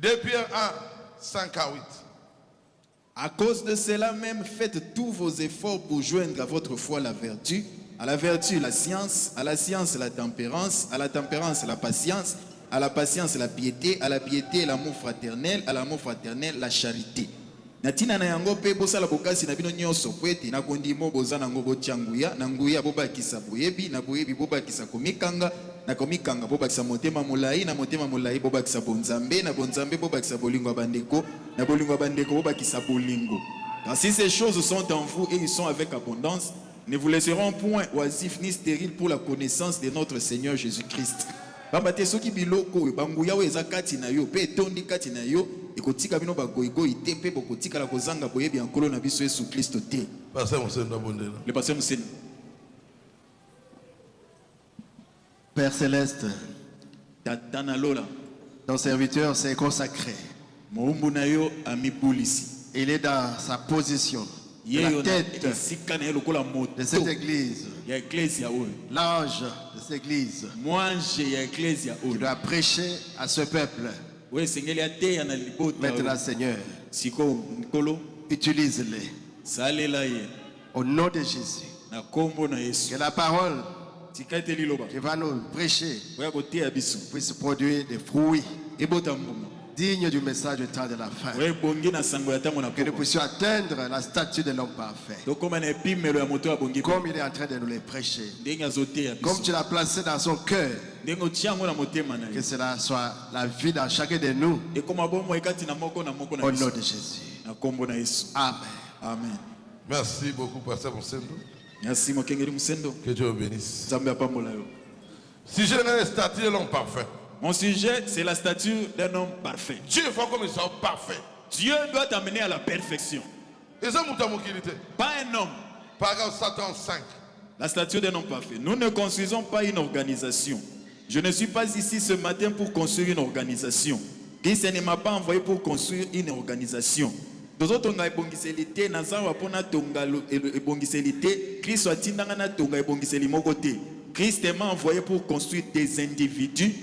2 Pierre 1, 5 à 8. À cause de cela même, faites tous vos efforts pour joindre à votre foi la vertu, à la vertu la science, à la science la tempérance, à la tempérance la patience, à la patience la piété, à la piété l'amour fraternel, à l'amour fraternel la charité. Natina na yango pe bosala bokasi na bino nyonso po ete na kondimo boza nango botyanguya na nguya bobakisa boyebi na boyebi bobakisa komikanga na komikanga bobakisa motema molai na motema molai bobakisa bonzambe na bonzambe bobakisa bolingo bandeko na bolingo bandeko bobakisa bolingo. Car si ces choses sont en vous et ils sont avec abondance, ne vous laisseront point oisifs ni stériles pour la connaissance de notre Seigneur Jésus-Christ. Bambate soki biloko banguya we zakati na yo pe tondi kati na yo ekotika bino bagoigo ite pe bokotika la kozanga boyebi ankolo na biso Yesu Kristo te. Pasteur Moussène Dabondela. Le pasteur Moussène. Père Céleste, Tatana Lola. ton serviteur s'est consacré. Moumbu na yo amibulisi. Il est dans sa position. La tête de cette église, l'ange de cette église, qui doit prêcher à ce peuple. Maintenant, Seigneur, utilise-les au nom de Jésus. Que la parole qui va nous prêcher puisse produire des fruits digne du message du temps de la fin. Que nous puissions atteindre la statue de l'homme parfait. Comme il est en train de nous les prêcher. Comme tu l'as placé dans son cœur. Que cela soit la vie dans chacun de nous. Au nom de Jésus. Amen. Amen. Merci beaucoup, Pasteur Moussendo. Merci, Mokengeri Moussendo. Que Dieu vous bénisse. Si j'ai le statut de l'homme parfait. Mon sujet, c'est la stature d'un homme parfait. Dieu faut comme il soit parfait. Dieu doit t'amener à la perfection. Pas un homme. Paragraphe 135. La stature d'un homme parfait. Nous ne construisons pas une organisation. Je ne suis pas ici ce matin pour construire une organisation. Christ ne m'a pas envoyé pour construire une organisation. Christ m'a envoyé pour construire des individus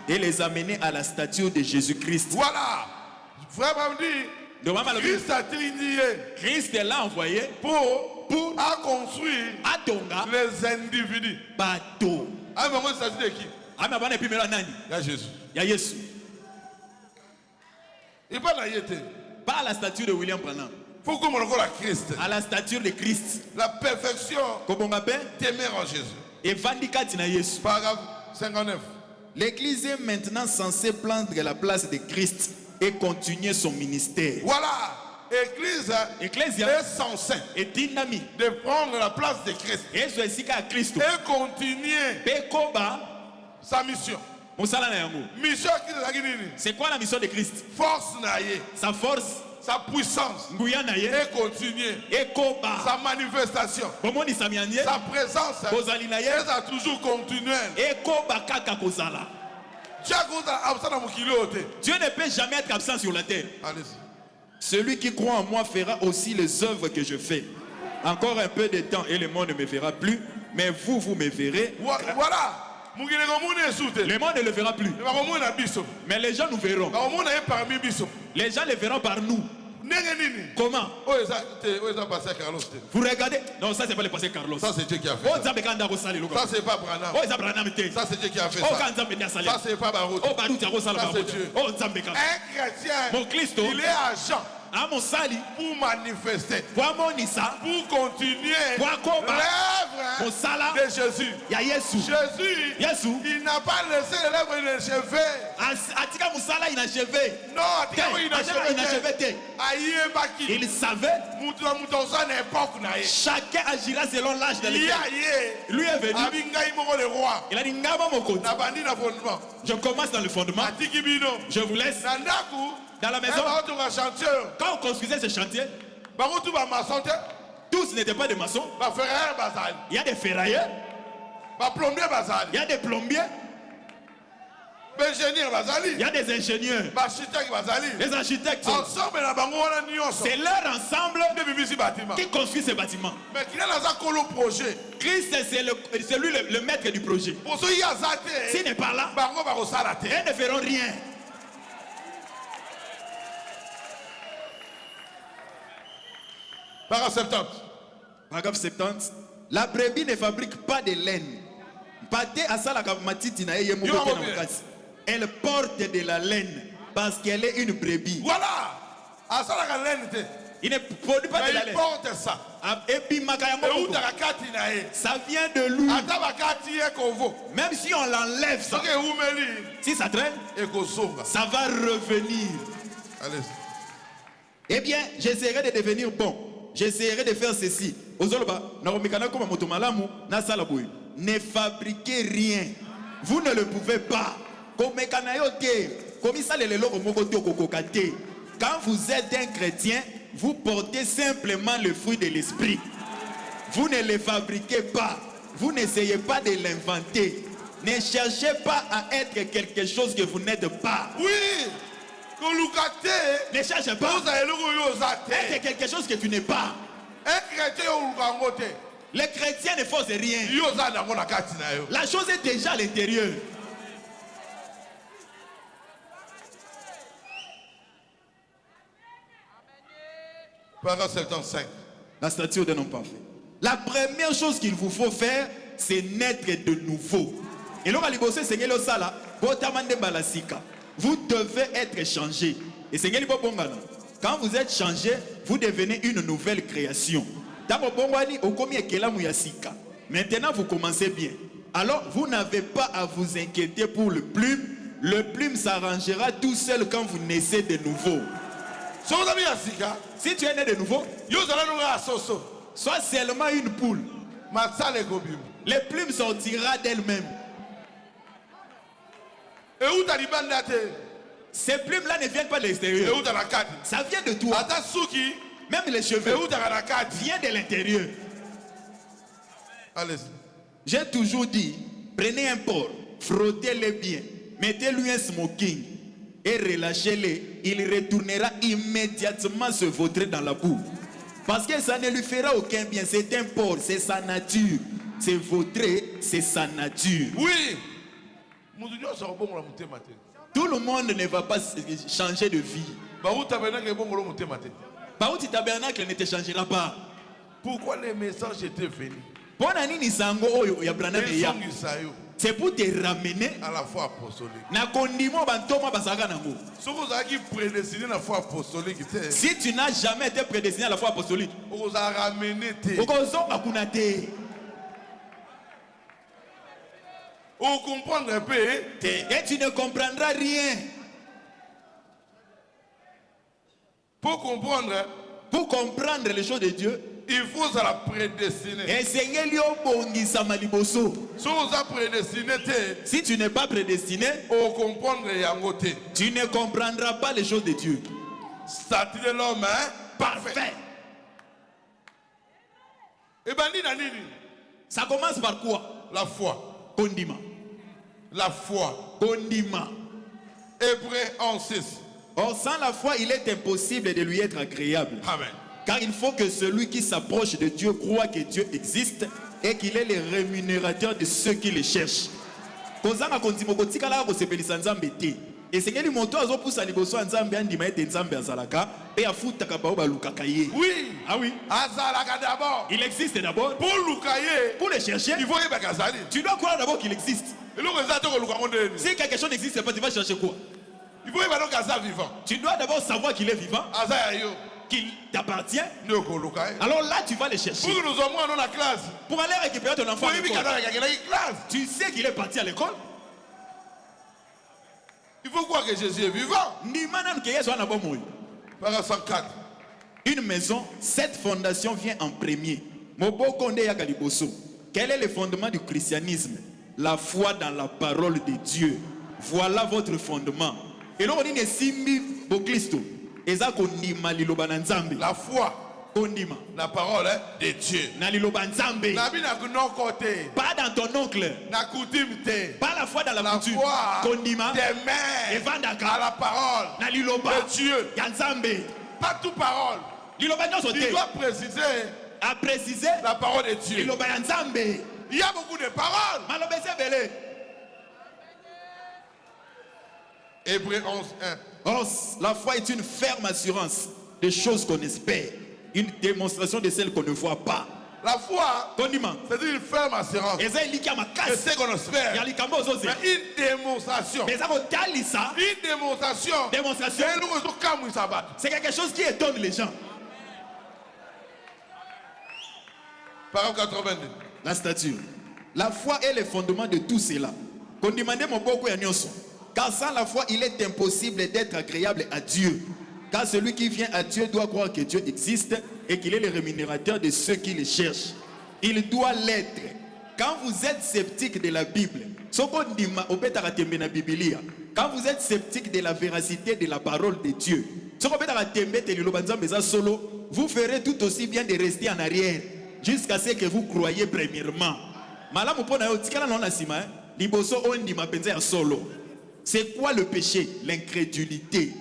et les amener à la stature de Jésus-Christ. Voilà. Vraiment dit, Christ l'a envoyé pour construire les individus. Bateau. Ah, mais moi, ça dit qui? Il y a Jésus. Il y a Jésus. Il pas à la stature de William Branham. Faut qu'on le la Christ. À la stature de Christ. La perfection. T'aimer en Jésus. Et Vandikati na Yesu. Paragraphe 59. L'église est maintenant censée prendre la place de Christ et continuer son ministère. Voilà. L'église est censée de prendre la place de Christ et continuer sa mission. Mission c'est quoi la mission de Christ? Force sa force, sa puissance et continuer sa manifestation, sa présence elle a toujours continué. Dieu ne peut jamais être absent sur la terre. Allez-y. Celui qui croit en moi fera aussi les œuvres que je fais. Encore un peu de temps et le monde ne me verra plus, mais vous me verrez. Voilà. Le monde ne le verra plus, mais les gens nous verront. Les gens les verront par nous. Comment? Vous regardez? Non, ça c'est pas le passé Carlos. Ça c'est Dieu qui a fait. Ça c'est pas Branham. Ça c'est Dieu qui a fait ça. Ça c'est pas Baroud. Ça c'est Dieu. Un chrétien, il est agent pour manifester, pour continuer l'œuvre de Jésus. Jésus, il n'a pas laissé l'œuvre inachevé. Non, il savait chacun agira selon l'âge de l'époque. Lui est venu. Il a dit je commence dans le fondement. Je vous laisse. Dans la maison, quand on construisait ce chantier, tous n'étaient pas des maçons. Il y a des ferrailleurs, il y a des plombiers, il y a des ingénieurs, les architectes. C'est leur ensemble qui construit ces bâtiments. Christ, c'est lui le maître du projet. S'il n'est pas là, ils ne feront rien. Paragraphe 70. Paragraphe 70. La brebis ne fabrique pas de laine. Elle porte de la laine parce qu'elle est une brebis. Voilà. Il ne produit pas de la laine. Il porte ça. Ça vient de lui. Même si on l'enlève ça, si ça traîne, ça va revenir. Allez. Eh bien, j'essaierai de devenir bon. J'essaierai de faire ceci. Ne fabriquez rien. Vous ne le pouvez pas. Quand vous êtes un chrétien, vous portez simplement le fruit de l'esprit. Vous ne le fabriquez pas. Vous n'essayez pas de l'inventer. Ne cherchez pas à être quelque chose que vous n'êtes pas. Oui. Ne cherchez pas à être quelque chose que tu n'es pas. Les chrétiens ne font rien. La chose est déjà à l'intérieur. Paragraphe 75. La stature d'un homme parfait. La première chose qu'il vous faut faire, c'est naître de nouveau. Et là, vous devez être changé. Et quand vous êtes changé, vous devenez une nouvelle création. Maintenant, vous commencez bien. Alors, vous n'avez pas à vous inquiéter pour le plume. Le plume s'arrangera tout seul quand vous naissez de nouveau. Si tu es né de nouveau, sois seulement une poule. Les plumes sortira d'elles-mêmes. Ces plumes-là ne viennent pas de l'extérieur. Ça vient de toi. Même les cheveux viennent de l'intérieur. J'ai toujours dit, prenez un porc, frottez-le bien, mettez-lui un smoking et relâchez-le. Il retournera immédiatement se vautrer dans la boue. Parce que ça ne lui fera aucun bien. C'est un porc, c'est sa nature. Se vautrer, c'est sa nature. Oui. Tout le monde ne va pas changer de vie. Baouti tabernacle ne te changera pas. Pourquoi les messages étaient venus? C'est pour te ramener à la foi apostolique. Si tu n'as jamais été prédestiné à la foi apostolique, on a ramené. On comprendre un peu. Et tu ne comprendras rien. Pour comprendre les choses de Dieu, il faut la prédestiner. Si tu n'es pas prédestiné, tu ne comprendras pas les choses de Dieu. Statut de l'homme parfait. Ça commence par quoi? La foi. Kondima. La foi. Kondima. Hébreux 11:6. Or, sans la foi, il est impossible de lui être agréable. Amen. Car il faut que celui qui s'approche de Dieu croit que Dieu existe et qu'il est le rémunérateur de ceux qui le cherchent. Oui. Ah oui. Il existe d'abord. Pour le chercher, tu dois croire d'abord qu'il existe. Si quelque chose n'existe pas, tu vas chercher quoi? Tu dois d'abord savoir qu'il est vivant, qu'il t'appartient. Alors là, tu vas le chercher. Pour aller récupérer ton enfant à l'école. Tu sais qu'il est parti à l'école. Il faut croire que Jésus est vivant. Paragraphe 104. Une maison, cette fondation vient en premier. Quel est le fondement du christianisme? La foi dans la parole de Dieu. Voilà votre fondement. Et là, on dit la foi. La parole de Dieu. Pas dans ton oncle. Pas la foi dans la coutume. Des mères à la parole de Dieu. Pas toute parole. Il doit préciser la parole de Dieu. Il y a beaucoup de paroles. Hébreux 11:1. La foi est une ferme assurance des choses qu'on espère Une démonstration de celle qu'on ne voit pas. La foi, c'est une ferme assurance. Et c'est qu'on espère. Mais une démonstration. C'est quelque chose qui étonne les gens. Parole 82. La stature. La foi est le fondement de tout cela. Car sans la foi, il est impossible d'être agréable à Dieu. Car celui qui vient à Dieu doit croire que Dieu existe et qu'il est le rémunérateur de ceux qui le cherchent. Il doit l'être. Quand vous êtes sceptique de la Bible, quand vous êtes sceptique de la véracité de la parole de Dieu, vous ferez tout aussi bien de rester en arrière jusqu'à ce que vous croyez premièrement. C'est quoi le péché? L'incrédulité.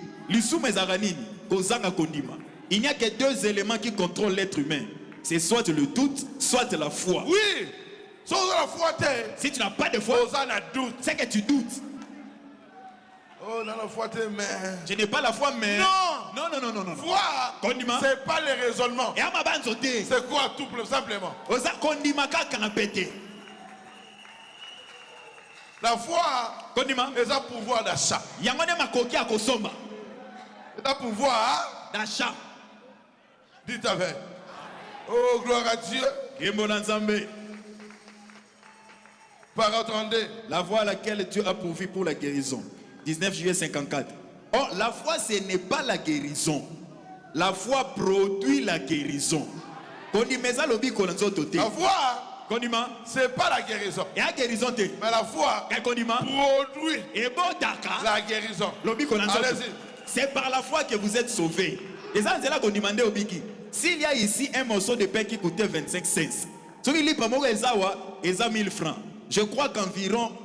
Il n'y a que deux éléments qui contrôlent l'être humain. C'est soit le doute, soit la foi. Oui. Si tu n'as pas de foi, c'est que tu doutes. Oh, dans la foi, mais... Je n'ai pas la foi, mais... Non. Non. Foi, c'est pas le raisonnement. C'est quoi tout simplement? La foi est un pouvoir d'achat. C'est un pouvoir d'achat. Dites avec. Oh, gloire à Dieu. Parole 32. La voie à laquelle Dieu a pourvu pour la guérison. 19 juillet 54. Oh, la foi, ce n'est pas la guérison. La foi produit la guérison. La foi, c'est pas la guérison. Mais la foi produit la guérison. C'est par la foi que vous êtes sauvés. Et ça, c'est là qu'on demandait au Biki. S'il y a ici un morceau de pain qui coûtait 25 cents, ils ont 1000 francs. Je crois qu'environ,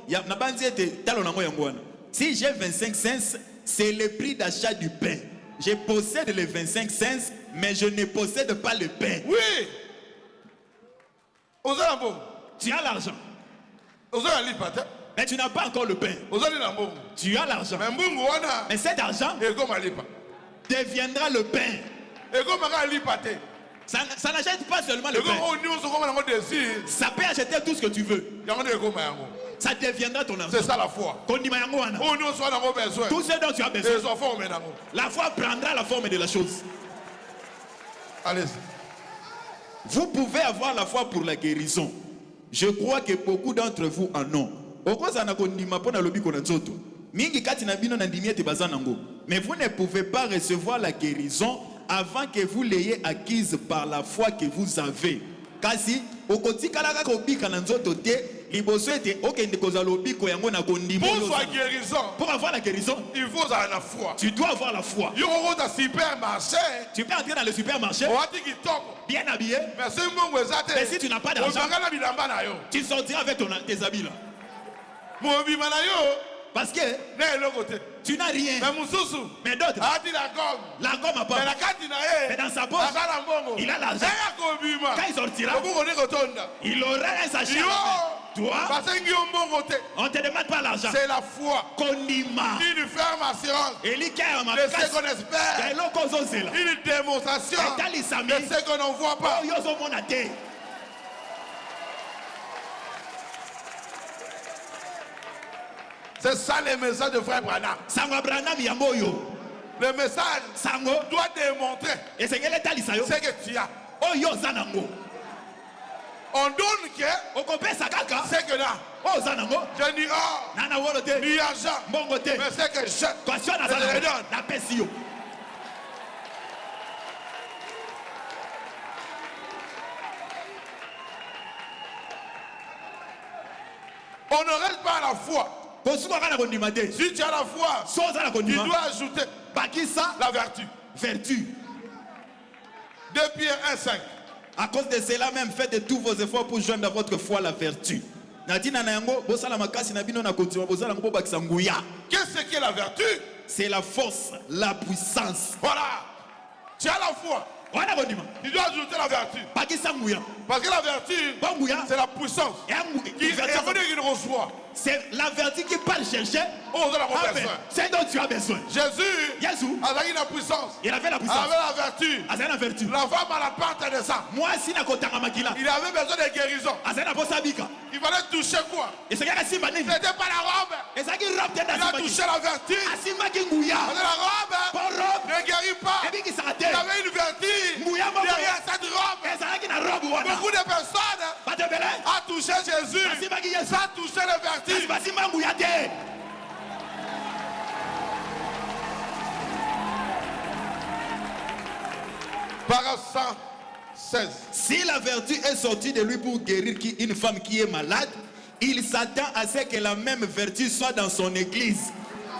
si j'ai 25 cents, c'est le prix d'achat du pain. Je possède les 25 cents, mais je ne possède pas le pain. Oui. Tu as l'argent. Mais tu n'as pas encore le pain. Tu as l'argent. Mais cet argent deviendra le pain. Ça n'achète pas seulement le pain. Ça peut acheter tout ce que tu veux. Ça deviendra ton argent. C'est ça la foi. Tout ce dont tu as besoin. La foi prendra la forme de la chose. Allez-y. Vous pouvez avoir la foi pour la guérison. Je crois que beaucoup d'entre vous en ont. Mais vous ne pouvez pas recevoir la guérison avant que vous l'ayez acquise par la foi que vous avez. Kasi pour avoir la guérison, il faut avoir la foi. Tu dois avoir la foi. Tu peux entrer dans le supermarché bien habillé, mais si tu n'as pas d'argent, tu sortiras avec tes habits là. Parce que tu n'as rien. Mais d'autres, la gomme a pas. Mais dans sa poche, il a l'argent. Quand il sortira, il aura un sachet. Toi, on ne te demande pas l'argent. C'est la foi. Une ferme assurance. De ce qu'on espère. Une démonstration de ce qu'on ne voit pas. C'est ça le message de frère Branham. Le message doit démontrer ce que tu as. On donne que c'est que là. Je n'y ni argent. Mais c'est que je le donne. On ne reste pas à la foi. Si tu as la foi, tu dois ajouter la vertu. 2 Pierre 1,5. À cause de cela même, faites tous vos efforts pour joindre à votre foi la vertu. Qu'est-ce qui est la vertu? C'est la force, la puissance. Voilà. Tu as la foi. Tu dois ajouter la vertu. Parce que la vertu, c'est la puissance qui reçoit. C'est la vertu qui part chercher. C'est dont tu as besoin. Jésus avait la puissance. Il avait la puissance. Il avait la vertu. La femme à la porte de ça. Il avait besoin de guérison. Il fallait toucher quoi? C'était pas la robe. Il a touché la vertu. La robe ne guérit pas. Il avait une vertu derrière cette robe. Beaucoup de personnes ont touché Jésus sans toucher la vertu. Paragraphe 116. Si la vertu est sortie de lui pour guérir une femme qui est malade, il s'attend à ce que la même vertu soit dans son église.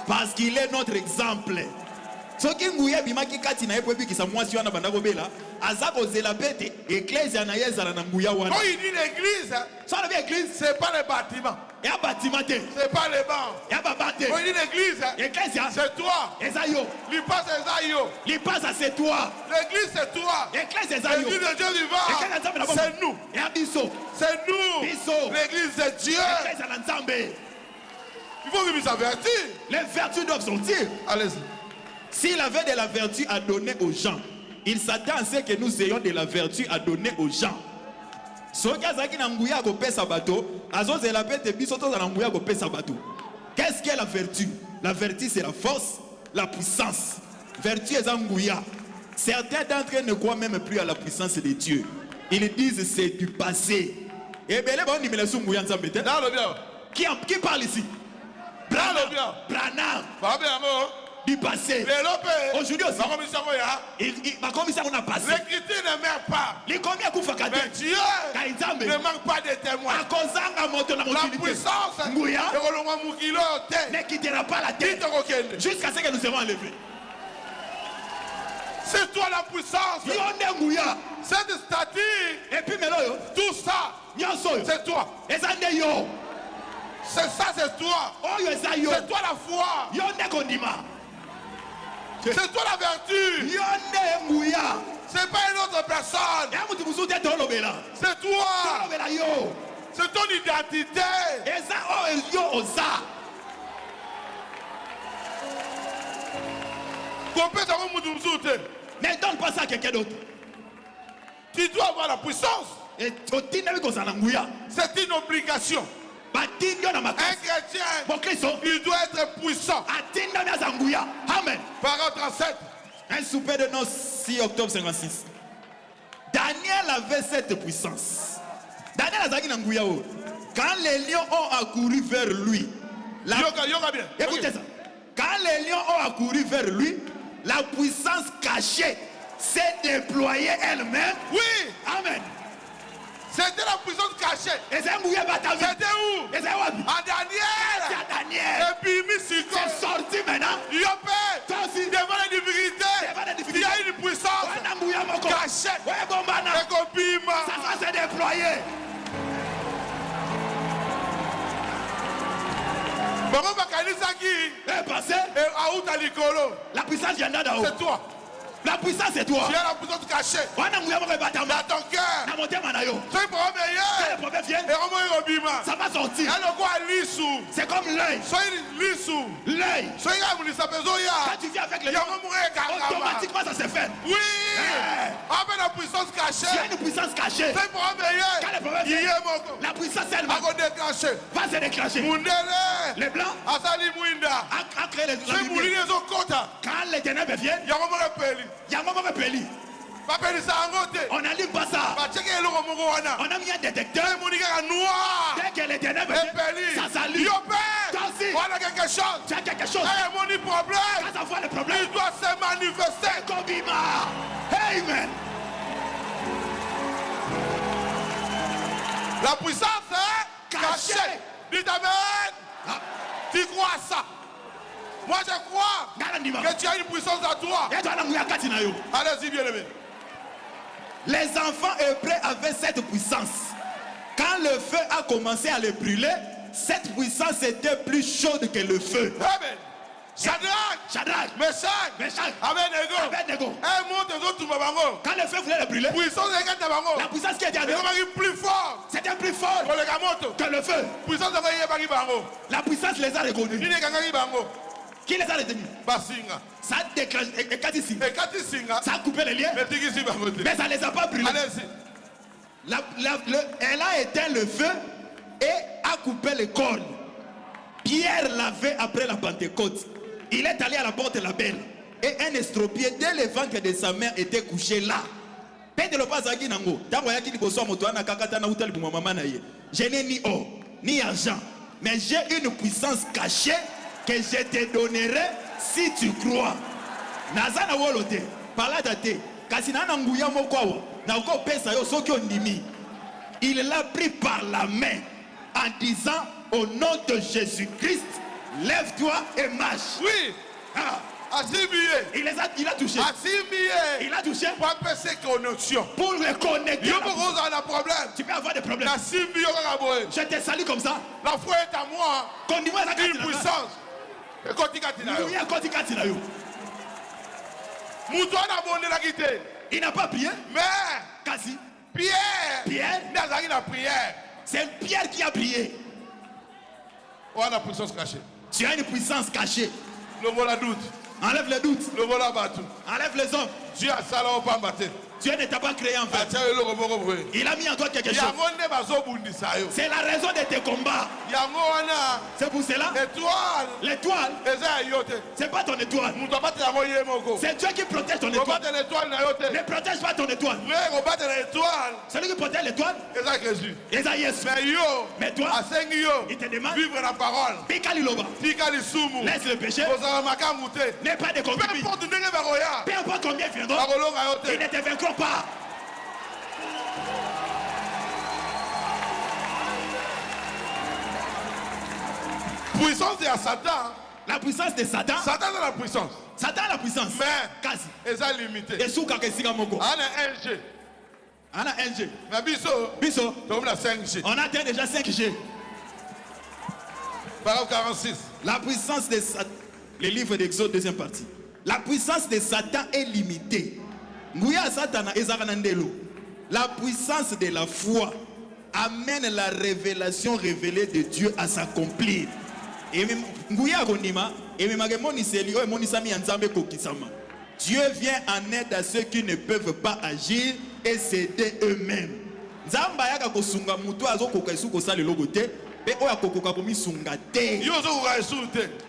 Parce qu'il est notre exemple. Soki nguya bimaki kati na yepo bikisa mwasi wana banda kobela azako zela bete ecclesia na yezala na nguya wana. Quand il dit l'église, ça veut dire église, c'est pas le bâtiment. Il y a bâtiment, c'est pas les bancs. Il y a pas bâtiment. Quand il dit l'église, c'est toi. Esayo. L'Ipasse Esayo. L'Ipasse c'est toi. L'église c'est toi. L'église de Dieu vivant. C'est nous. C'est nous. L'église de Dieu. Il faut vivre sa vertu. Les vertus doivent sortir. Allez-y. S'il avait de la vertu à donner aux gens, il s'attend à ce que nous ayons de la vertu à donner aux gens. Qu'est-ce qu'est la vertu? La vertu c'est la force, la puissance. Vertu est Ngouya. Certains d'entre eux ne croient même plus à la puissance de Dieu. Ils disent c'est du passé. Et bien qui parle ici? Branham. Du passé. Aujourd'hui aussi. Ma commission on a passé. L'écriture ne meurt pas. Mais Dieu ne manque pas de témoins. La puissance ne quittera pas la terre jusqu'à ce que nous serons enlevés. C'est toi la puissance. Cette statue. Et puis tout ça. C'est toi. C'est ça, c'est toi. C'est toi la foi. C'est toi la vertu. C'est pas une autre personne. C'est toi. C'est ton identité. Ne donne pas ça à quelqu'un d'autre. Tu dois avoir la puissance. C'est une obligation. Un chrétien, il doit être puissant. Amen. Paragraphe 37. Un souper de noces 6 octobre 56. Daniel avait cette puissance. Daniel a dit quand les lions ont accouru vers lui, écoutez ça. Quand les lions ont accouru vers lui, la puissance cachée s'est déployée elle-même. Oui. Amen. C'était la puissance cachée. C'était où? À Daniel. Et puis c'est sorti maintenant. Devant les difficultés, il y a une puissance cachée. Ça va se déployer. La puissance vient d'en haut. C'est toi. La puissance c'est toi. Tu as la puissance cachée. Dans ton cœur. Soyez pour meilleur. Ça va sortir. C'est comme l'œil. L'œil. Quand tu viens avec l'œil, automatiquement ça se fait. Oui. Avec la puissance cachée. Tu as une puissance cachée. Soyez pour meilleur. La puissance elle-même va se déclencher. Les blancs a créé les lumières. Quand les ténèbres viennent, il y a un moment repeli. On n'allume pas ça. On a mis un détecteur. Dès que les ténèbres viennent, ça s'allume. Toi aussi, tu as quelque chose. Quand ça voit le problème, il doit se manifester. Amen. La puissance est cachée. Dites amen. Tu crois à ça? Moi je crois que tu as une puissance à toi. Allez-y bien aimé. Les enfants hébreux avaient cette puissance. Quand le feu a commencé à les brûler, cette puissance était plus chaude que le feu. Amen. Shadrach, Meshach, Abednego. Quand le feu voulait le brûler, la puissance qui était à plus fort. c'était plus fort que le feu. La puissance les a reconnus. Qui les a retenus? Ça a déclenché, ça a coupé les liens, mais ça ne les a pas brûlés. Elle a éteint le feu et a coupé les cordes. Pierre l'avait après la Pentecôte. Il est allé à la porte de la belle. Et un estropié, dès le ventre de sa mère, était couché là. Je n'ai ni or, ni argent, mais j'ai une puissance cachée que je te donnerai si tu crois. Nazana wolote, paladate, kasina nanguya mokwawa, na uko pesa yo soki ondimi. Il l'a pris par la main en disant au nom de Jésus-Christ, lève-toi et marche. Oui. Ah. Il a touché. Il a touché. Pour le connecter. Tu peux avoir des problèmes. Je te salue comme ça. La foi est à moi. Une puissance. Il n'a pas prié. Mais quasi. Pierre. C'est Pierre qui a prié. On a la puissance cachée. Tu as une puissance cachée. Le doute. Enlève le doute. Enlève les hommes. Dieu a ça là au pas battu. Dieu ne t'a pas créé en fait. Il a mis en toi quelque chose. C'est la raison de tes combats. C'est pour cela. L'étoile. C'est pas ton étoile. C'est Dieu qui protège ton étoile. Ne protège pas ton étoile. Celui qui protège l'étoile. Mais toi, il te demande. Vivre la parole. Laisse le péché. N'aie pas de concubines. Peu importe combien viendront. Ils ne te vaincront pas. Puissance de Satan. La puissance de Satan. Satan a la puissance. Satan a la puissance. Mais quasi. Elle est limitée. Et sous kakesiga moko. On a 1G. On a 1G. Mais biso. On a 5G. On atteint déjà 5G. Paragraphe 46. La puissance de Satan. Le livre d'Exode, deuxième partie. La puissance de Satan est limitée. La puissance de la foi amène la révélation révélée de Dieu à s'accomplir. Dieu vient en aide à ceux qui ne peuvent pas agir et s'aider eux-mêmes.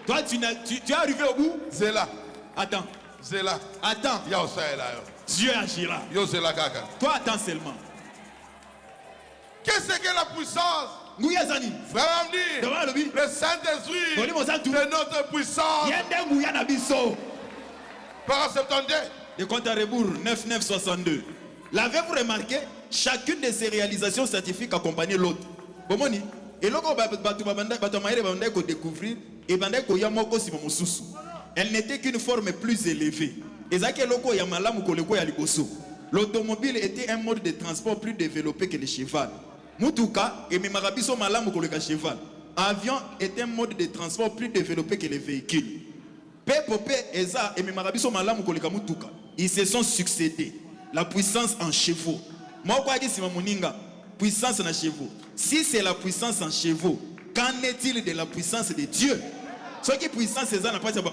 Toi, tu es arrivé au bout. Zéla. Attends. Zéla. Attends. Dieu agira. Toi, attends seulement. Qu'est-ce que la puissance? Frère dit, le Saint-Esprit c'est notre puissance. Par 72. De compte à rebours 9962. L'avez-vous remarqué? Chacune de ces réalisations scientifiques accompagnait l'autre. Bomoni. Et là, elle n'était qu'une forme plus élevée. L'automobile était un mode de transport plus développé que le cheval. Avion est un mode de transport plus développé que les véhicules. Ils se sont succédés. La puissance en chevaux. Puissance en chevaux. Si c'est la puissance en chevaux, qu'en est-il de la puissance de Dieu? Ce qui est puissance, c'est ça n'a pas de qu'en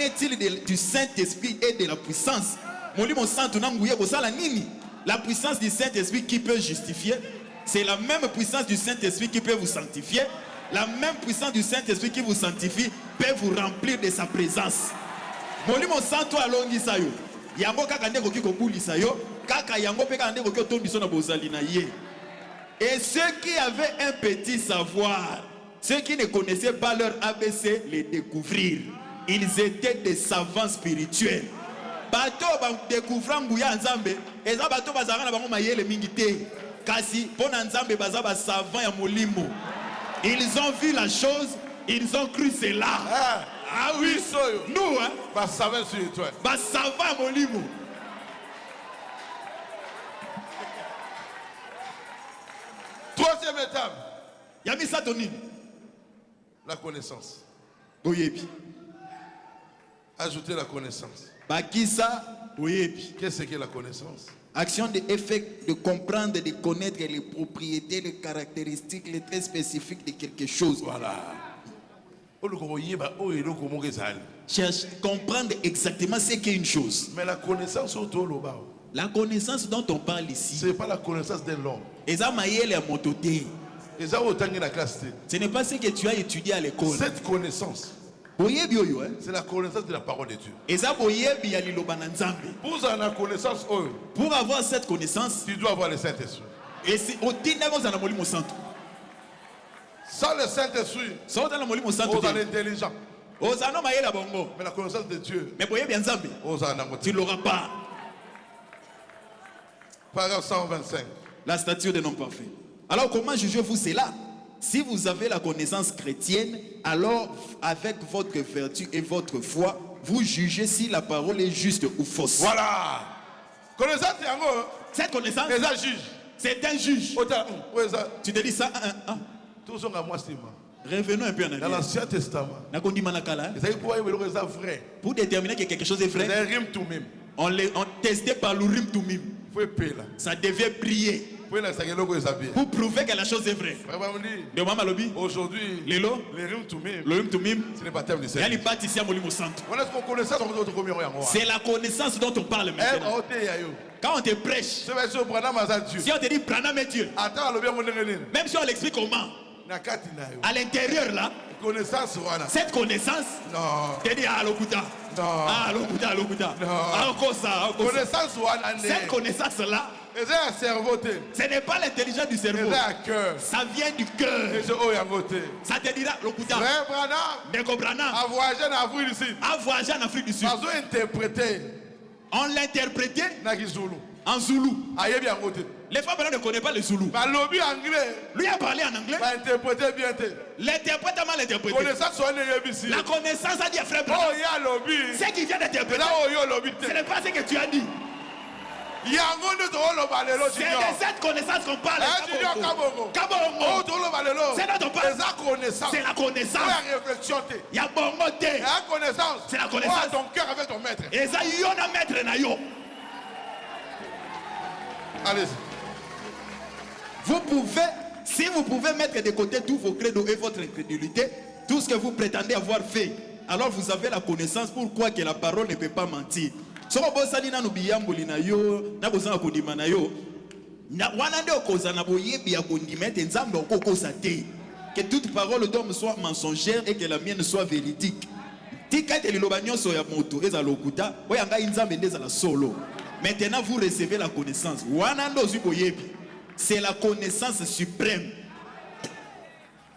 est-il du Saint-Esprit et de la puissance? La puissance du Saint-Esprit qui peut justifier, c'est la même puissance du Saint-Esprit qui peut vous sanctifier. La même puissance du Saint-Esprit qui vous sanctifie peut vous remplir de sa présence. Et ceux qui avaient un petit savoir, ceux qui ne connaissaient pas leur ABC, les découvrir. Ils étaient des savants spirituels. Bato ba découvrant nguya nzambe, eza bato bazanga na bango mayele mingité. Kasi pona nzambe baza ba savant ya molimo. Ils ont vu la chose, ils ont cru cela. Ah oui, nous hein, ba savant sur toi. Ba savant molimo. Troisième étape. Yami Satoni. La connaissance. Boyebi. Ajouter la connaissance. Bakisa boyebi. Qu'est-ce que la connaissance? Action de effet de comprendre, de connaître les propriétés, les caractéristiques, les traits spécifiques de quelque chose. Voilà. Cherche comprendre exactement ce qu'est une chose. Mais la connaissance La connaissance dont on parle ici, ce n'est pas la connaissance de l'homme. Ce n'est pas ce que tu as étudié à l'école. Cette connaissance, c'est la connaissance de la parole de Dieu. Pour avoir cette connaissance, tu dois avoir le Saint-Esprit. Sans le Saint-Esprit, on est intelligent. Mais la connaissance de Dieu, tu ne l'auras pas. Paragraphe 125. La stature des non parfaits. Alors comment jugez-vous cela? Si vous avez la connaissance chrétienne, alors avec votre vertu et votre foi, vous jugez si la parole est juste ou fausse. Voilà. Connaissance, cette connaissance, c'est un juge. Tu te dis ça? Revenons un peu en arrière. Dans l'Ancien Testament, pour déterminer que quelque chose est vrai, on testait par l'Urim Tumim. Ça devait prier pour prouver que la chose est vraie. Aujourd'hui, l'Urim Tumim, c'est le baptême du Seigneur. C'est la connaissance dont on parle maintenant. Quand on te prêche, si on te dit Branham est Dieu, même si on l'explique comment, à l'intérieur là, cette connaissance, tu dis cette connaissance là, ce n'est pas l'intelligence du cerveau, ça vient du cœur. Ça te dira a voyagé en Afrique du Sud. On l'a interprété en Zoulou. Les femmes ne connaissent pas le Zoulou. Lui a parlé en anglais. L'interprète a mal interprété. La connaissance a dit à frère Branham, ce qui vient d'interpréter, ce n'est pas ce que tu as dit. C'est de cette connaissance qu'on parle. C'est dont on parle. C'est la connaissance. Il y a bon mot. C'est la connaissance. Ton cœur avec ton maître. Et ça, il y a un maître na yo. Allez-y. Vous pouvez, si vous pouvez mettre de côté tous vos credos et votre incrédulité, tout ce que vous prétendez avoir fait, alors vous avez la connaissance pourquoi que la parole ne peut pas mentir. Que toute parole d'homme soit mensongère et que la mienne soit véridique. Maintenant vous recevez la connaissance. C'est la connaissance suprême.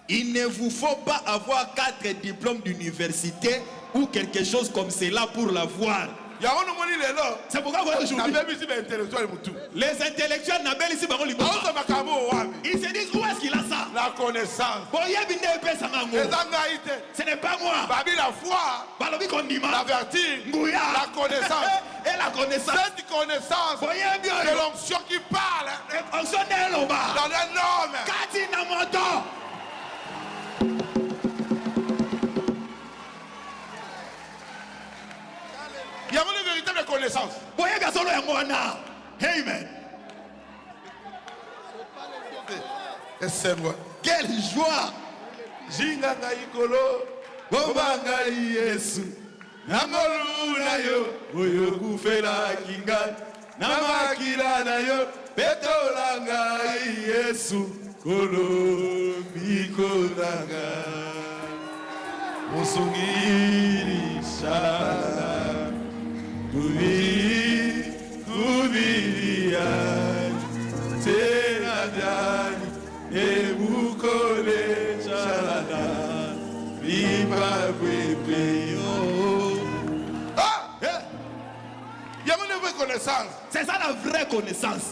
Il ne vous faut pas avoir 4 diplômes d'université ou quelque chose comme cela pour l'avoir. C'est pourquoi aujourd'hui les intellectuels ils se disent où est-ce qu'il a ça? La connaissance. Ce n'est pas moi. La foi, la vertu, la connaissance. Et la connaissance. Cette connaissance, c'est l'onction qui parle dans un homme. Il y a une véritable connaissance. Amen. Laissez-moi. Quelle joie. Jinganga ikolo, bobanga Yesu. Namolu na yo, oyo kufela kinga. Namakila na yo, petolanga Yesu. Kolo mikolanga. Musungiri shala. Kubiria. Tena dani. Ebukole chalada, viva bwebeyo. Ah! Il y a une vraie connaissance. C'est ça la vraie connaissance.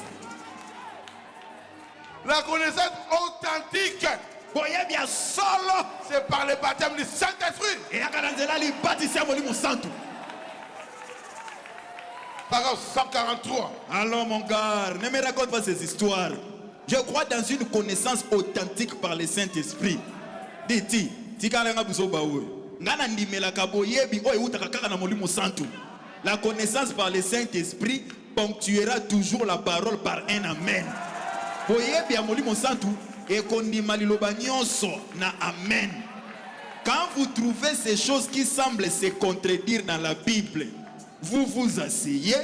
La connaissance authentique. C'est par le baptême du Saint-Esprit. Paragraphe 143. Alors mon gars, ne me raconte pas ces histoires. Je crois dans une connaissance authentique par le Saint-Esprit. Dit-il, La connaissance par le Saint-Esprit ponctuera toujours la parole par un amen. Boyebi amolimo santu ekondima liloba nyonso na amen. Quand vous trouvez ces choses qui semblent se contredire dans la Bible, vous vous asseyez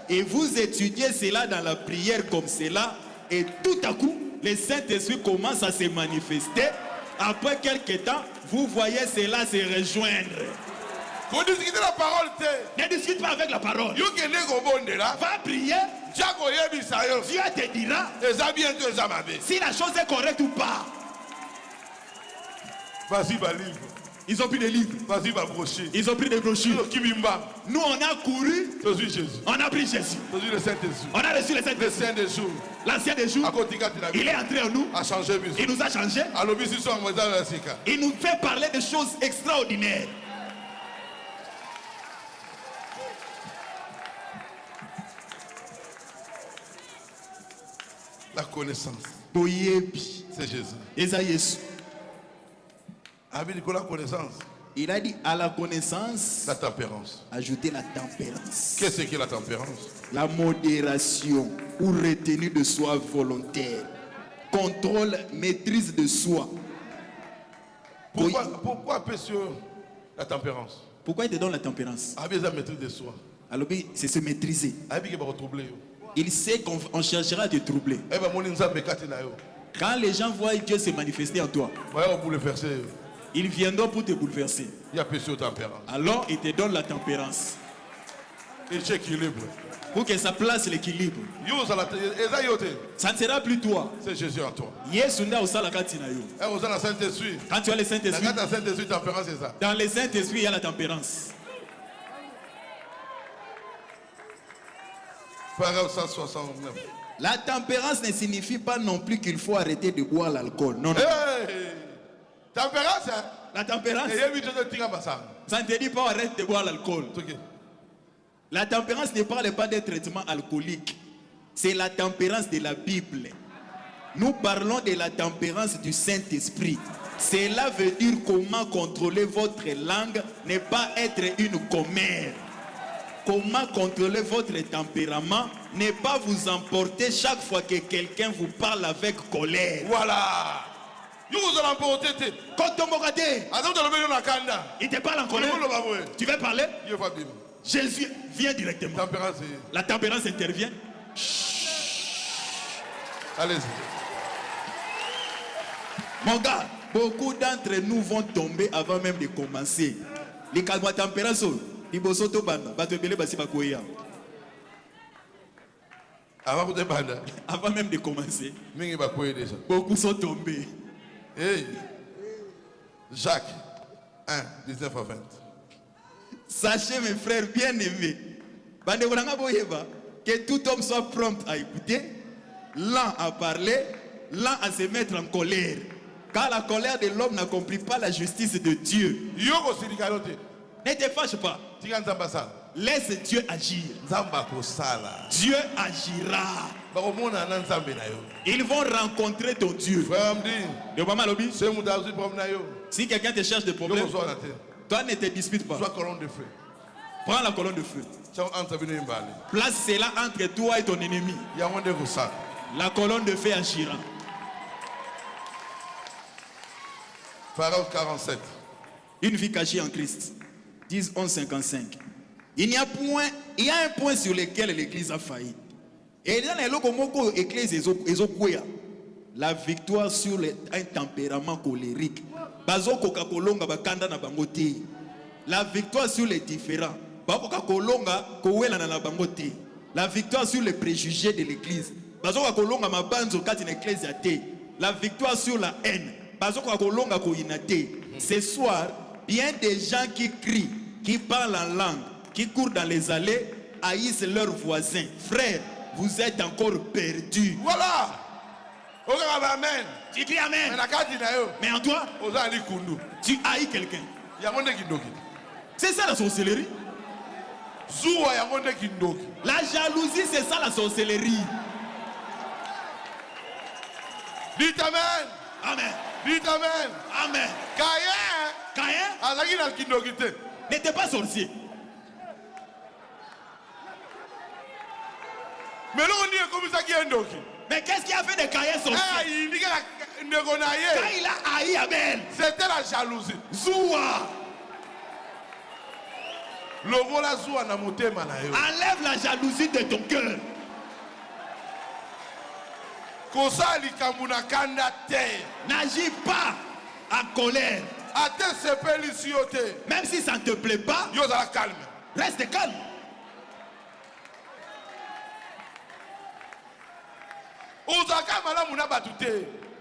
et vous étudiez cela dans la prière comme cela, et tout à coup, le Saint-Esprit commence à se manifester. Après quelques temps, vous voyez cela se rejoindre. Vous discutez la parole. Ne discute pas avec la parole. Va prier. Dieu te dira si la chose est correcte ou pas. Vas-y, va livre. Ils ont pris des livres. Vas-y, va brocher. Ils ont pris des brochures. Nous, on a couru. On a pris Jésus. On a reçu le Saint-Esprit. L'ancien des jours. Il est entré en nous. Il nous a changé. Il nous fait parler de choses extraordinaires. La connaissance. C'est Jésus. La connaissance. Il a dit à la connaissance. La tempérance. Ajouter la tempérance. Qu'est-ce que la tempérance? La modération ou retenue de soi volontaire. Contrôle, maîtrise de soi. Pourquoi la tempérance? Pourquoi il te donne la tempérance? La maîtrise de soi. Alors, c'est se maîtriser. Il sait qu'on cherchera à te troubler. Quand les gens voient Dieu se manifester en toi, ils viendront pour te bouleverser. Alors il te donne la tempérance. Pour que ça place l'équilibre. Ça ne sera plus toi. C'est Jésus en toi. Quand tu as le Saint-Esprit, dans le Saint-Esprit il y a la tempérance. Paragraphe 169. La tempérance ne signifie pas non plus qu'il faut arrêter de boire l'alcool. Non, non. Tempérance, hein? La tempérance. Ça ne te dit pas arrête de boire l'alcool. La tempérance ne parle pas d'un traitement alcoolique. C'est la tempérance de la Bible. Nous parlons de la tempérance du Saint-Esprit. Cela veut dire comment contrôler votre langue, ne pas être une commère. Comment contrôler votre tempérament, ne pas vous emporter chaque fois que quelqu'un vous parle avec colère. Voilà. Il te parle en colère. Tu veux parler? Jésus vient directement. La tempérance intervient. Allez-y. Mon gars, beaucoup d'entre nous vont tomber avant même de commencer. Les calmes tempérance. Avant même de commencer, beaucoup sont tombés. Hey. Jacques 1, 19 à 20. Sachez mes frères bien-aimés, que tout homme soit prompt à écouter, lent à parler, lent à se mettre en colère. Car la colère de l'homme n'accomplit pas la justice de Dieu. Ne te fâche pas. Laisse Dieu agir. Dieu agira. Ils vont rencontrer ton Dieu. Si quelqu'un te cherche des problèmes, toi ne te dispute pas. Prends la colonne de feu. Place cela entre toi et ton ennemi. La colonne de feu agira. Paragraphe 47. Une vie cachée en Christ. 10, 11, 55. Il y a un point sur lequel l'Église a failli. Et dans l'Église, la victoire sur un tempérament colérique. La victoire sur les différents. La victoire sur les préjugés de l'Église. La victoire sur la haine. Ce soir, bien des gens qui crient, qui parlent en langue, qui courent dans les allées, haïssent leurs voisins. Frères, vous êtes encore perdus. Voilà. Amen. Tu dis Amen. Mais en toi, tu haïs quelqu'un. C'est ça la sorcellerie. La jalousie, c'est ça la sorcellerie. Dites Amen. Amen. Dites Amen. Amen. Caïn Caïn n'était pas sorcier. Mais qu'est-ce qui a fait de Caïn sorcier? Quand il a haï Abel, c'était la jalousie. Zoua. Enlève la jalousie de ton cœur. N'agis pas en colère. Même si ça ne te plaît pas, reste calme.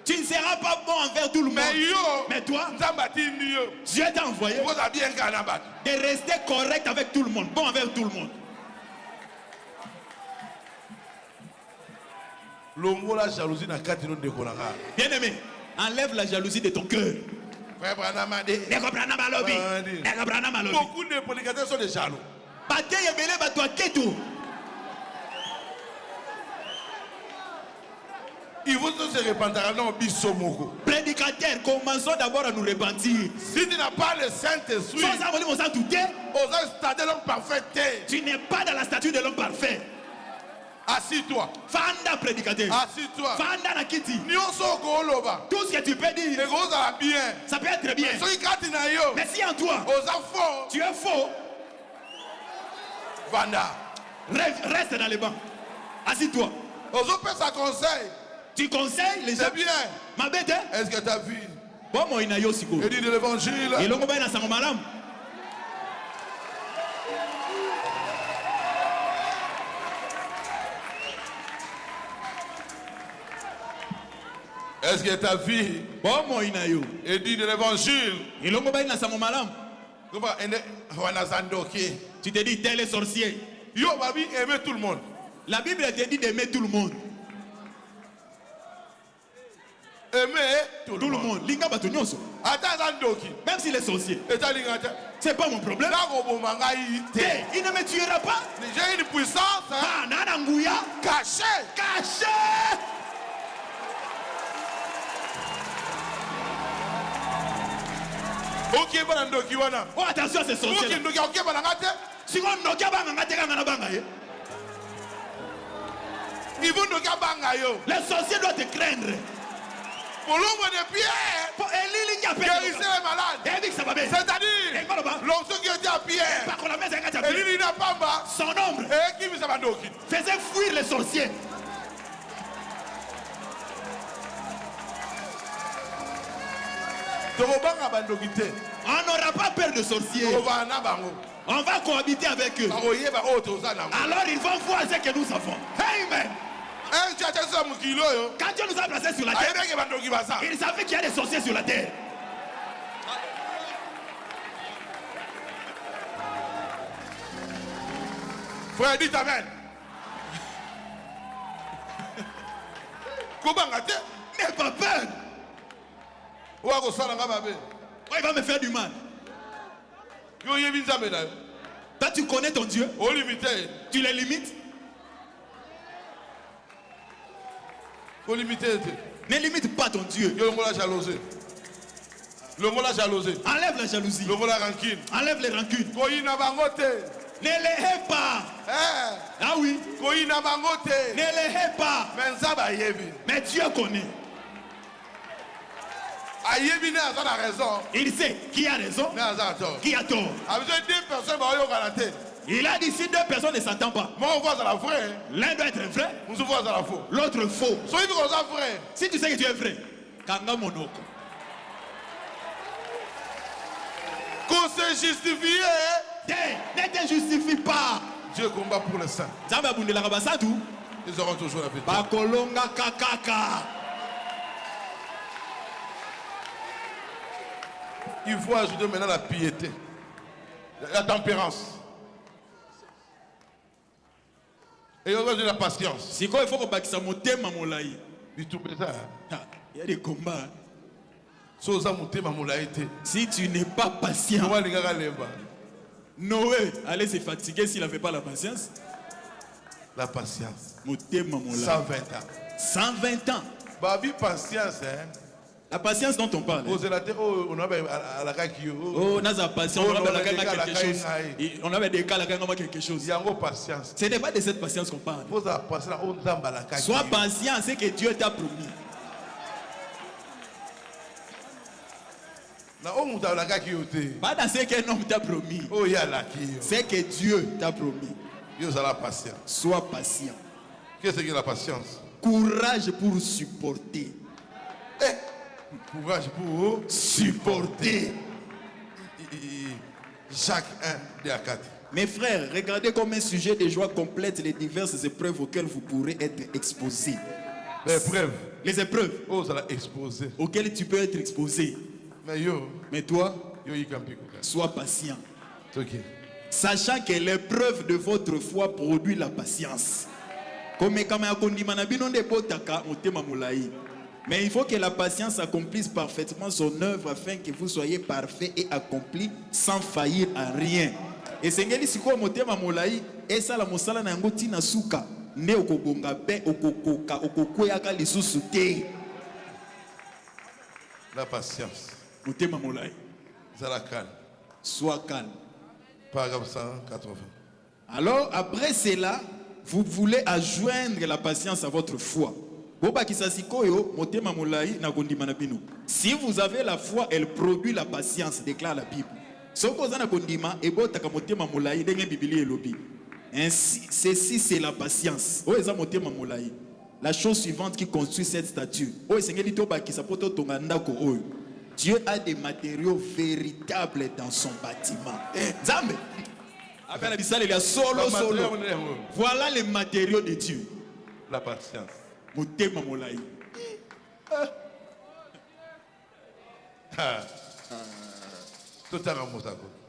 Tu ne seras pas bon envers tout le monde. Mais toi, Dieu t'a envoyé de rester correct avec tout le monde, bon envers tout le monde. Bien-aimé, enlève la jalousie de ton cœur. Beaucoup de prédicateurs sont des jaloux. Il faut se répandre. Prédicateur, commençons d'abord à nous repentir. Si tu n'as pas le Saint-Esprit, tu n'es pas dans la statue de l'homme parfait. Assis-toi. Fanda prédicateur. Assis-toi. Fanda na kiti. Tout ce que tu peux dire, ça peut être bien. Mais si en toi, tu es faux, reste dans les bancs. Assis-toi. Tu conseilles les gens. C'est bien. Ma bête, est-ce que tu as vu? Bon, moi, il y a aussi. Et dit de l'évangile. Et l'on va dans sa malam. Est-ce que ta vie est dit de l'évangile? Tu te dis tel est sorcier. Yo babi aimer tout le monde. La Bible te dit d'aimer tout le monde. Aimer tout le monde. Même s'il est sorcier. C'est pas mon problème. Il ne me tuera pas. J'ai une puissance cachée. Cachée. Oh, attention, c'est sorcier. Si on ne peut pas, les sorciers doivent te craindre. C'est-à-dire, l'onction qui était à Pierre, son ombre faisait fuir les sorciers. On n'aura pas peur de sorciers. On va cohabiter avec eux. Alors ils vont voir ce que nous avons. Amen. Quand Dieu nous a placés sur la terre, il savait qu'il y a des sorciers sur la terre. Frère, dites amen. N'aie pas peur. Il va me faire du mal. Toi, tu connais ton Dieu. Tu les limites. Ne limite pas ton Dieu. Enlève la jalousie. Enlève les rancunes. Ne les hais pas. Ah oui. Ne les hais pas. Mais Dieu connaît. Il sait qui a raison, qui a tort. Il a dit si deux personnes ne s'entendent pas, l'un doit être vrai, l'autre faux. Si tu sais que tu es vrai, Kanga Monoko. Qu'on se justifie. Ne te justifie pas. Dieu combat pour les saints. Ils auront toujours la victoire. Bakolonga kakaka. Il faut ajouter maintenant la piété, la tempérance. Et il faut ajouter la patience. Si quoi il faut que bakisa motema molai. Du tout ça. Il y a des combats. Si tu n'es pas patient, Noé allait se fatiguer s'il n'avait pas la patience. La patience. 120 ans. 120 ans. Babi patience, hein. La patience dont on parle. Oh, naza patience, on avait quelque chose. On avait des cas quelque chose. Ce n'est pas de cette patience qu'on parle. Sois patient, c'est que Dieu t'a promis. Pas dans ce qu'un homme t'a promis. C'est que Dieu t'a promis. Sois patient. Qu'est-ce que la patience? Courage pour supporter. Courage pour supporter. Jacques 1, 2 à 4. Mes frères, regardez comme un sujet de joie complète les diverses épreuves auxquelles vous pourrez être exposés. Les épreuves auxquelles tu peux être exposé. Mais toi, sois patient. Sachant que l'épreuve de votre foi produit la patience. Mais il faut que la patience accomplisse parfaitement son œuvre afin que vous soyez parfaits et accomplis sans faillir à rien. Et c'est ce que vous avez et ça la mosala na yango tina suka ne okobonga be okokoka okokweyaka lisusu te. La patience. Motema molai. Sois calme. Paragraphe 180. Alors après cela, vous voulez adjoindre la patience à votre foi. Si vous avez la foi, elle produit la patience, déclare la Bible. Ainsi, ceci c'est la patience. La chose suivante qui construit cette statue. Dieu a des matériaux véritables dans son bâtiment. Voilà les matériaux de Dieu. La patience.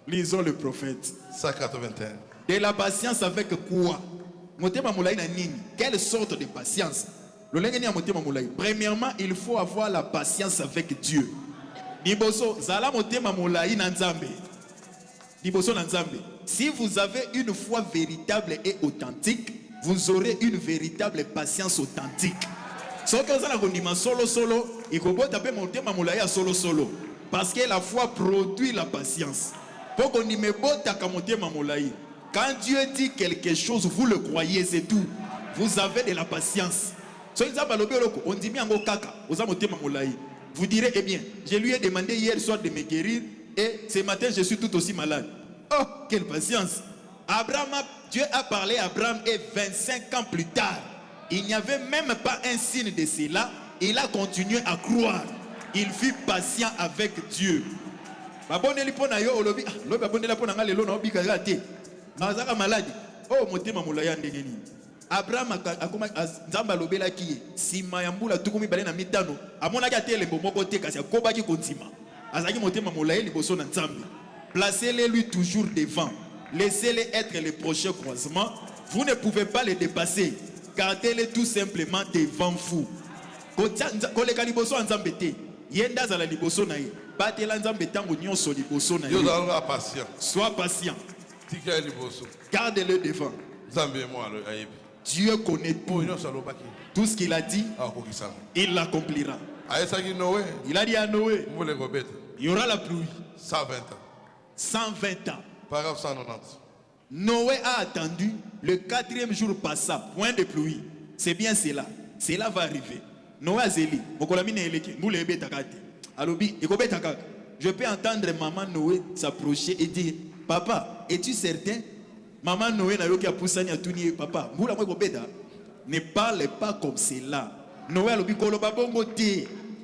Lisons le prophète. 181. De la patience avec quoi? Quelle sorte de patience? Premièrement, il faut avoir la patience avec Dieu. Si vous avez une foi véritable et authentique, vous aurez une véritable patience authentique. Parce que la foi produit la patience. Quand Dieu dit quelque chose, vous le croyez, c'est tout. Vous avez de la patience. Vous direz, eh bien, je lui ai demandé hier soir de me guérir et ce matin je suis tout aussi malade. Oh, quelle patience! Dieu a parlé à Abraham et 25 ans plus tard, il n'y avait même pas un signe de cela. Il a continué à croire. Il fut patient avec Dieu. Abraham nzamba lobela ki sima ya mbula tukumi bale na mitano amona ka telembo moko te kasi akobaki kontima azaki motema molayi liboso na nzambe. Placez-les lui toujours devant, laissez-les être les prochains croisements. Vous ne pouvez pas les dépasser, gardez-les tout simplement devant vous. Koleka liboso nzambe te yenda zala liboso na ye batela nzambe tango nyonso liboso na ye. Sois patient, garde-le devant. Dieu connaît tout ce qu'il a dit, il l'accomplira. Il a dit à Noé, il y aura la pluie. 120 ans. Paragraphe 190. Noé a attendu, le 4e jour passa, point de pluie. C'est bien cela. Cela va arriver. Noé a zéli. Je peux entendre maman Noé s'approcher et dire, papa, es-tu certain? Maman Noé n'a yoki apusani atuni papa. Ne parle pas comme cela. Noé a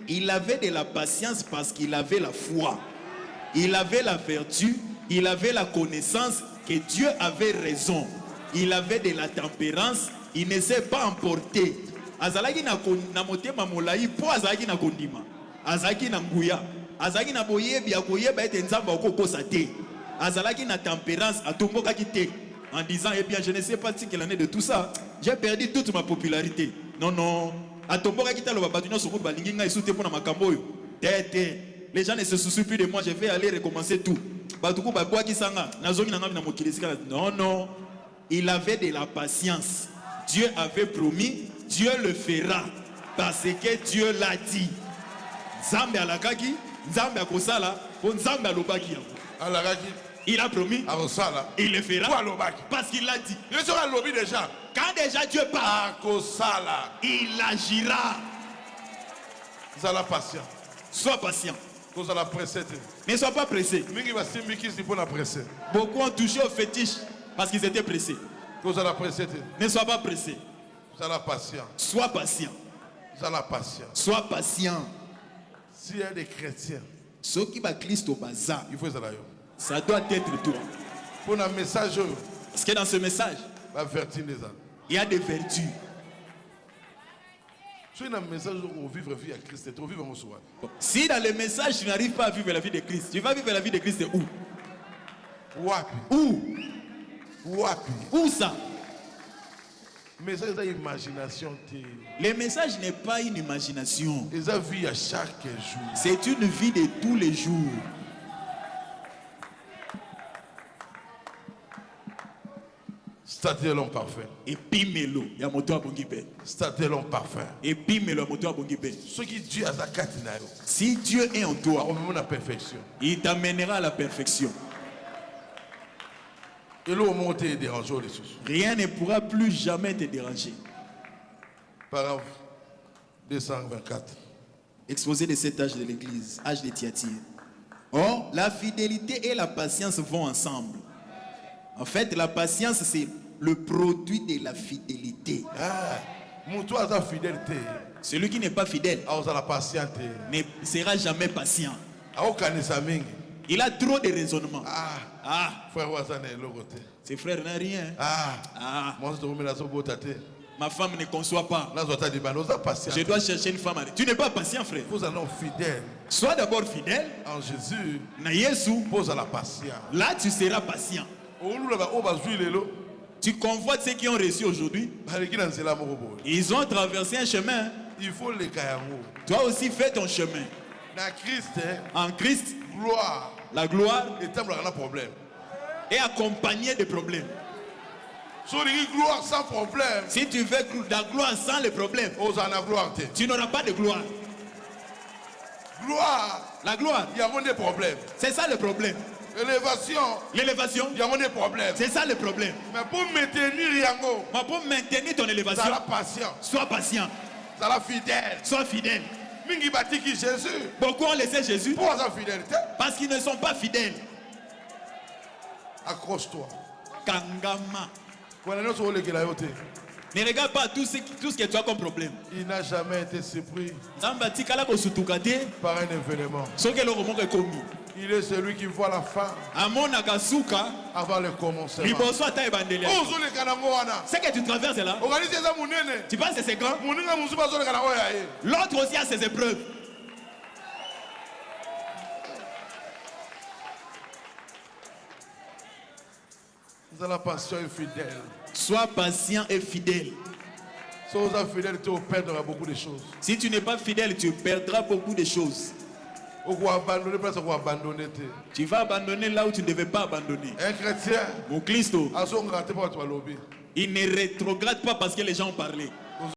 il avait de la patience parce qu'il avait la foi. Il avait la vertu, il avait la connaissance que Dieu avait raison. Il avait de la tempérance, il ne s'est pas emporté. Azalaki na motema molai po azalaki na kondima. Azalaki na nguya. Azalaki na boyebi akoyeba ete nzamba okokosa te. Azalaki na tempérance atombokaki te. En disant, eh bien, je ne sais pas si quelle année de tout ça, j'ai perdu toute ma popularité. Non, non. Les gens ne se soucient plus de moi, je vais aller recommencer tout. Non, non. Il avait de la patience. Dieu avait promis, Dieu le fera. Parce que Dieu l'a dit. Nzambe alakaki, Nzambe akosala, po Nzambe alobaki. Alakaki. Il a promis. Akosala. Il le fera. Quoi alobaki? Parce qu'il l'a dit. Il sera lobby déjà. Quand déjà Dieu parle, Akosala. il agira. Zala patient. Sois patient. Vous allez presser. Ne sois pas pressé. Beaucoup ont touché au fétiche parce qu'ils étaient pressés. Vous allez presser. Ne sois pas pressé. Vous allez patient. Sois patient. Vous allez patient. Sois patient. S'il y a des chrétiens, ceux qui va Christ au bazar, il faut ça doit être toi. Pour un message, parce que dans ce message, il y a des vertus. Si dans le message tu n'arrives pas à vivre la vie de Christ, tu vas vivre la vie de Christ où? Où? Où ça? Le message n'est pas une imagination. C'est une vie de tous les jours. Statez l'homme parfait. Et puis melo, ya moto abongibe. Statez l'homme parfait. Et puis melo moto abongibe. Si Dieu est en toi, il t'amènera à la perfection. Rien ne pourra plus jamais te déranger. Paragraphe 224. Exposé de cet âge de l'église, âge de Thyatire. Or, la fidélité et la patience vont ensemble. En fait, la patience, c'est le produit de la fidélité. Celui qui n'est pas fidèle ne sera jamais patient. Il a trop de raisonnement. Ses frères n'ont rien. Ma femme ne conçoit pas. Je dois chercher une femme. Tu n'es pas patient, frère. Sois d'abord fidèle. En Jésus. Pose à la patience. Là, tu seras patient. Tu convoites ceux qui ont reçu aujourd'hui. Ils ont traversé un chemin. Il faut les toi aussi fais ton chemin. En Christ, la gloire est accompagnée de problèmes. Sans problème. Si tu veux la gloire sans les problèmes, tu n'auras pas de gloire. La gloire, il y a des problèmes. C'est ça le problème. L'élévation, c'est ça le problème. Mais pour maintenir ton élévation, sois patient. Sois fidèle. Beaucoup ont laissé Jésus parce qu'ils ne sont pas fidèles. Accroche-toi. Kangama. Ne regarde pas tout ce que tu as comme problème. Il n'a jamais été surpris par un événement. Il est celui qui voit la fin avant le commencement. Ce que tu traverses là, tu penses que c'est grand? L'autre aussi a ses épreuves. La passion est fidèle. Sois patient et fidèle. Beaucoup de choses. Si tu n'es pas fidèle, tu perdras beaucoup de choses. Tu vas abandonner là où tu ne devais pas abandonner. Un chrétien, mon Christ, il ne rétrograde pas parce que les gens ont parlé.